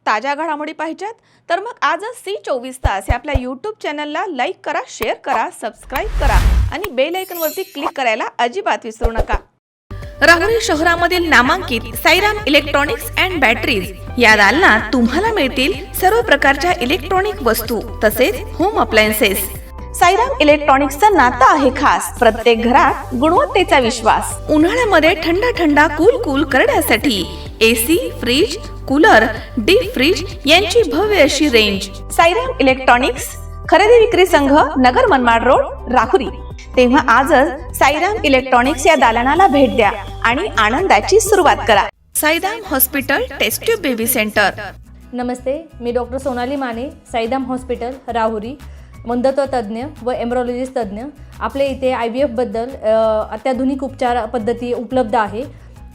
ताज्या घडामोडी पाहिजेत तर मग आजच C24 तास या आपल्या YouTube चॅनलला लाईक करा, शेअर करा, सबस्क्राईब करा आणि बेल आयकॉनवरती क्लिक करायला अजिबात विसरू नका। राहुरी शहरामधील नामांकित साईराम इलेक्ट्रॉनिक्स अँड बॅटरीज या दालनात तुम्हाला मिळतील सर्व प्रकारच्या इलेक्ट्रॉनिक वस्तू तसेच होम अप्लायन्सेस। साईराम इलेक्ट्रॉनिक्सचं नातं आहे खास, प्रत्येक घरात गुणवत्तेचा विश्वास। उन्हाळ्यामध्ये थंड कूल करण्यासाठी AC, fridge, cooler, deep fridge यांची भव्य अशी रेंज। साईराम इलेक्ट्रॉनिक्स खरेदी विक्री संघ, नगर मनमाड रोड, राहुरी। तेव्हा आजच साईराम इलेक्ट्रॉनिक्स या दालनाला भेट द्या आणि आनंदाची सुरुवात करा। Sairam hospital test tube baby centre. नमस्ते, मी डॉक्टर सोनाली माने, साईराम हॉस्पिटल राहुरी, वंध्यत्व तज्ज्ञ व एम्ब्रॉलॉजिस्ट तज्ज्ञ। आपल्या इथे IVF बद्दल अत्याधुनिक उपचार पद्धती उपलब्ध आहे।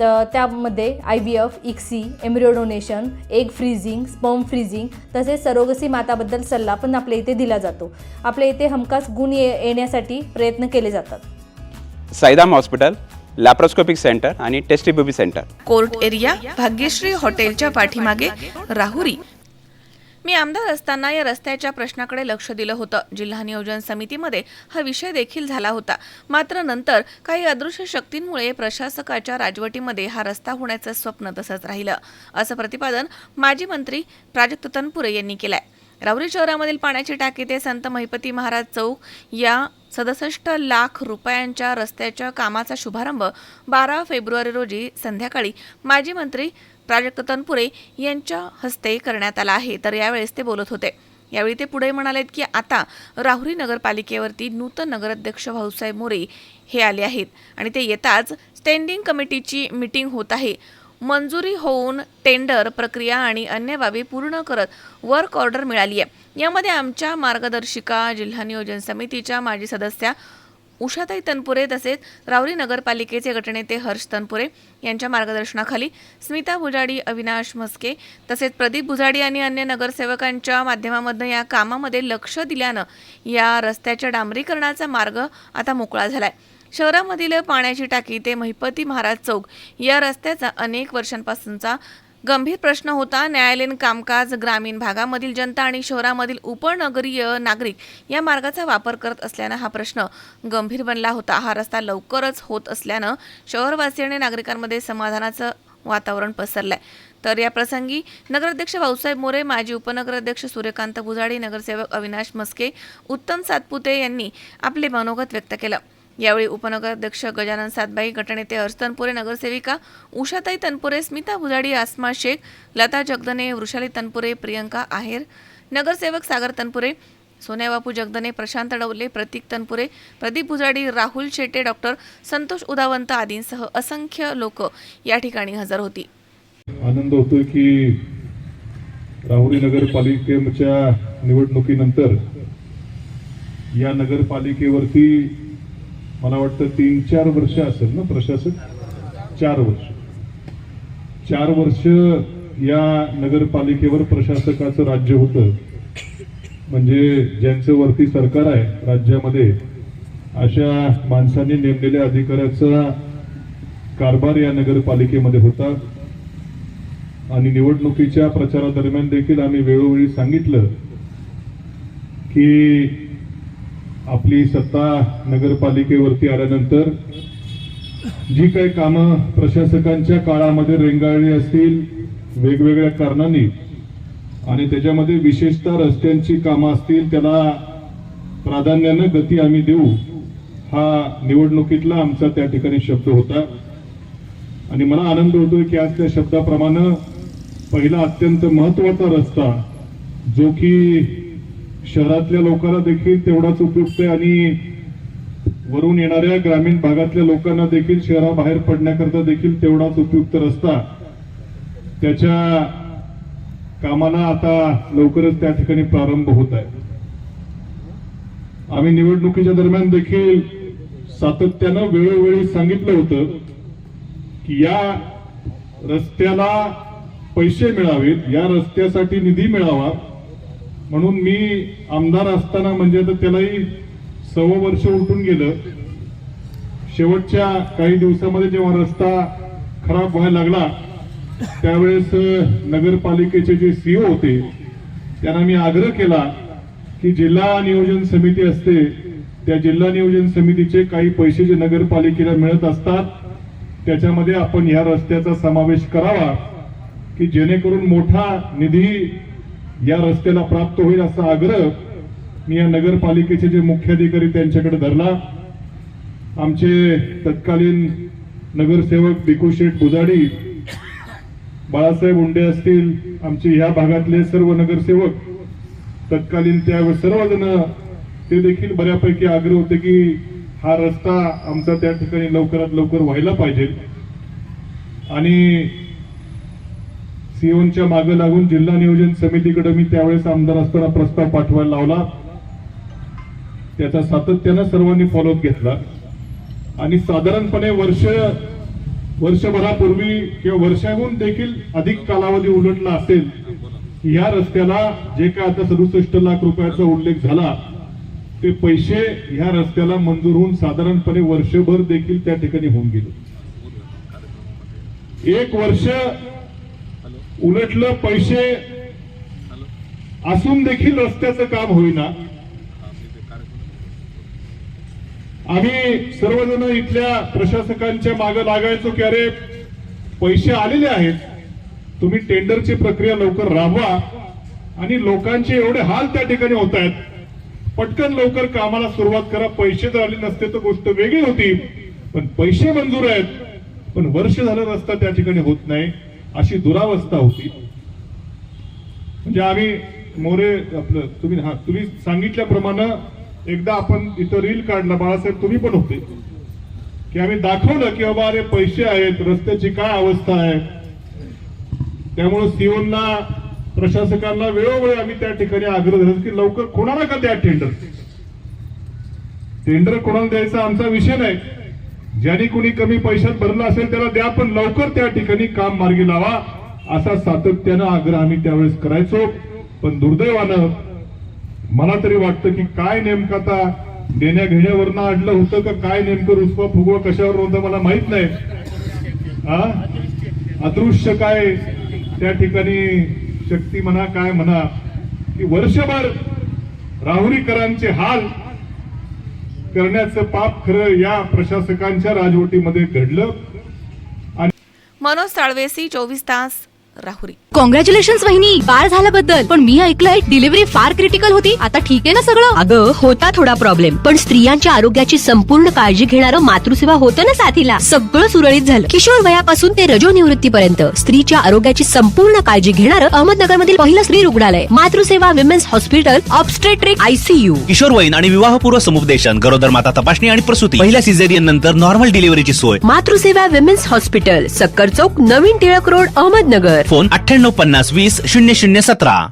तर त्यामध्ये IVF, ICSI, embryo donation, egg freezing, sperm freezing तसेच सरोगसी माताबद्दल सल्ला पण आपल्या इथे दिला जातो। आपल्या इथे हमखास गुण येण्यासाठी प्रयत्न केले जातात। साईराम हॉस्पिटल लॅप्रोस्कोपिक सेंटर आणि test baby centre, court area, Bhagyashree हॉटेलच्या पाठीमागे, राहुरी। मी आमदार असताना या रस्त्याच्या प्रश्नाकडे लक्ष दिलं होतं। जिल्हा नियोजन समितीमध्ये हा विषय देखील झाला होता। मात्र नंतर काही अदृश्य शक्तींमुळे प्रशासकाच्या राजवटीमध्ये हा रस्ता होण्याचं स्वप्न तसंच राहिलं, असं प्रतिपादन माजी मंत्री प्राजक्त तनपुरे यांनी केलंय। राहुरी शहरामधील पाण्याची टाकी ते संत महिपती महाराज चौक या 67 लाख रुपयांच्या रस्त्याच्या कामाचा शुभारंभ 12 फेब्रुवारी रोजी संध्याकाळी माजी मंत्री प्राजक्त तनपुरे यांच्या हस्ते करण्यात आला आहे। तर यावेळेस ते बोलत होते। यावेळी ते पुढे म्हणालेत की आता राहुरी नगरपालिकेवरती नूतन नगराध्यक्ष भाऊसाहेब मोरे हे आले आहेत आणि ते येताच स्टँडिंग कमिटीची मीटिंग होत आहे। मंजुरी होऊन टेंडर प्रक्रिया आणि अन्य बाबी पूर्ण करत वर्क ऑर्डर मिळाली आहे। यामध्ये आमच्या मार्गदर्शिका, जिल्हा नियोजन समितीच्या माजी सदस्या उषाताई तनपुरे तसेच राहुरी नगरपालिकेचे गटनेते हर्ष तनपुरे यांच्या मार्गदर्शनाखाली स्मिता भुजाडी, अविनाश मस्के तसेच प्रदीप भुजाडी आणि अन्य नगरसेवकांच्या माध्यमामधून या कामामध्ये लक्ष दिल्यानं या रस्त्याच्या डांबरीकरणाचा मार्ग आता मोकळा झालाय। शहरामधील पाण्याची टाकी ते महिपती महाराज चौक या रस्त्याचा अनेक वर्षांपासूनचा गंभीर प्रश्न होता। न्यायालयीन कामकाज, ग्रामीण भागामधील जनता आणि शहरामधील उपनगरीय नागरिक या मार्गाचा वापर करत असल्यानं हा प्रश्न गंभीर बनला होता। हा रस्ता लवकरच होत असल्यानं शहरवासी आणि नागरिकांमध्ये समाधानाचं वातावरण पसरलंय। तर या प्रसंगी नगराध्यक्ष भाऊसाहेब मोरे, माजी उपनगराध्यक्ष सूर्यकांत भुजाडी, नगरसेवक अविनाश मस्के, उत्तम सातपुते यांनी आपले मनोगत व्यक्त केलं। यावेळी उपनगराध्यक्ष गजानन सातबाई, गटनेते हर्ष तनपुरे, नगरसेविका उषाताई तनपुरे, स्मिता भुजाडी, आसमा शेख, लता जगदने, वृषाली तनपुरे, प्रियंका आहेर, नगरसेवक सागर तनपुरे, सोन्या बापू जगदने, प्रशांत डवले, प्रतीक तनपुरे, प्रदीप भुजाडी, राहुल शेटे, डॉक्टर संतोष उदावंत आदींसह असंख्य लोक या ठिकाणी हजर होती। आनंद होतोय की राहुरी नगरपालिकेच्या निवडणुकीनंतर या नगरपालिकेवरती मला वाटतं 3-4 वर्ष असेल ना प्रशासक, 4 वर्ष या नगरपालिकेवर प्रशासकाचं राज्य होतं। म्हणजे ज्यांचं वरती सरकार आहे राज्यामध्ये अशा माणसांनी नेमलेल्या अधिकाऱ्याचा कारभार या नगरपालिकेमध्ये होता। आणि निवडणुकीच्या प्रचारादरम्यान देखील आम्ही वेळोवेळी सांगितलं की आपली सत्ता नगरपालिकेवरती आल्यानंतर जी काही कामं प्रशासकांच्या काळामध्ये रेंगाळली असतील वेगवेगळ्या कारणांनी आणि त्याच्यामध्ये विशेषतः रस्त्यांची कामं असतील त्याला प्राधान्यानं गती आम्ही देऊ, हा निवडणुकीतला आमचा त्या ठिकाणी शब्द होता। आणि मला आनंद होतोय की आज त्या शब्दाप्रमाणे पहिला अत्यंत महत्वाचा रस्ता जो की शहरातल्या लोकांना देखील तेवढाच उपयुक्त आहे आणि वरून येणाऱ्या ग्रामीण भागातल्या लोकांना देखील शहराबाहेर पडण्याकरता देखील तेवढाच उपयुक्त रस्ता, त्याच्या कामाला आता लवकरच त्या ठिकाणी प्रारंभ होत आहे। आम्ही निवडणुकीच्या दरम्यान देखील सातत्यानं वेळोवेळी सांगितलं होतं की या रस्त्याला पैसे मिळावेत, या रस्त्यासाठी निधी मिळावा, म्हणून मी आमदार असताना म्हणजे तर त्यालाही 6 वर्ष उलटून गेलं। शेवटच्या काही दिवसामध्ये जेव्हा रस्ता खराब व्हायला लागला त्यावेळेस नगरपालिकेचे जे सीओ होते त्यांना मी आग्रह केला की जिल्हा नियोजन समिती असते, त्या जिल्हा नियोजन समितीचे काही पैसे जे नगरपालिकेला मिळत असतात त्याच्यामध्ये आपण ह्या रस्त्याचा समावेश करावा की जेणेकरून मोठा निधी या रस्त्याला प्राप्त होईल असा आग्रह मी या नगरपालिकेचे जे मुख्याधिकारी त्यांच्याकडे धरला. आमचे तत्कालीन नगरसेवक भिकूशेठ बुजाडी, बाळासाहेब उंडे असतील, आमचे ह्या भागातले सर्व नगरसेवक तत्कालीन त्या सर्वजण ते देखील बऱ्यापैकी आग्रह होते की हा रस्ता आमचा त्या ठिकाणी लवकरात लवकर व्हायला पाहिजे. आणि सीओनच्या मागे लागून जिल्हा नियोजन समितीकडे मी त्यावेळेस आमदार असताना प्रस्ताव पाठवायला लावला. त्याचा सातत्यानं सर्वांनी फॉलोअप घेतला आणि साधारणपणे वर्षभरापूर्वी किंवा वर्षाहून देखील अधिक कालावधी उलटला असेल की या रस्त्याला जे काय आता 67 लाख रुपयाचा उल्लेख झाला ते पैसे ह्या रस्त्याला मंजूर होऊन साधारणपणे वर्षभर देखील त्या ठिकाणी होऊन गेले. 1 वर्ष उलटलं, पैसे असून देखील रस्त्याचं काम होईना. आम्ही सर्वजण इथल्या प्रशासकांच्या मागे लागायचो की अरे पैसे आलेले आहेत, तुम्ही टेंडरची प्रक्रिया लवकर राबवा आणि लोकांचे एवढे हाल त्या ठिकाणी होत आहेत, पटकन लवकर कामाला सुरुवात करा. पैसे जर आले नसते तर गोष्ट वेगळी होती, पण पैसे मंजूर आहेत पण वर्ष झालं रस्ता त्या ठिकाणी होत नाही, अशी दुरावस्था होती. म्हणजे आम्ही मोरे आपलं तुम्ही सांगितल्याप्रमाणे एकदा आपण इथं रील काढला, बाळासाहेब तुम्ही पण होते, की आम्ही दाखवलं की बाबा अरे पैसे आहेत, रस्त्याची काय अवस्था आहे. त्यामुळे सीओना प्रशासकांना वेळोवेळी आम्ही त्या ठिकाणी आग्रह धरतो की लवकर कोणाला का द्या टेंडर कोणाला द्यायचा आमचा विषय नाही, ज्यांनी कोणी कमी पैशात भरला असेल त्याला द्या, पण लवकर त्या ठिकाणी काम मार्गी लावा असा सातत्यानं आग्रह आम्ही त्यावेळेस करायचो. पण दुर्दैवानं मला तरी वाटतं की काय नेमकं आता देण्या घेण्यावरनं अडलं होतं का काय नेमकं रुसवा फुगवा कशावर होतं मला माहित नाही. अदृश्य काय त्या ठिकाणी शक्ती म्हणा काय म्हणा की वर्षभर राहुरीकरांचे हाल करण्याचं पाप खरं या प्रशासकांच्या राजवटीमध्ये घडलं. मनोज साळवेसी, 24 तास, राहुरी. कॉंग्रॅच्युलेशन्स वहिनी, बाळ झाल्याबद्दल. पण मी ऐकलंय डिलिव्हरी फार क्रिटिकल होती. आता ठीक आहे ना सगळं? अगं होता थोडा प्रॉब्लेम, पण स्त्रियांच्या आरोग्याची संपूर्ण काळजी घेणारं मातृसेवा होतं ना साथीला. सगळं सुरळीत झालं. किशोर वयापासून ते रजोनिवृत्तीपर्यंत स्त्रीच्या आरोग्याची संपूर्ण काळजी घेणारं अहमदनगरमधील पहिलं स्त्री रुग्णालय Matruseva women's hospital, obstetric ICU. किशोरवयीन आणि विवाहपूर्व समुपदेशन, गरोदर माता तपासणी आणि प्रसूती, पहिल्या सिझेरियन नंतर नॉर्मल डिलिव्हरीची सोय. मातृसेवा विमेन्स हॉस्पिटल, सक्कर चौक, नवीन टिळक रोड, अहमदनगर. फोन 9850 20 0017.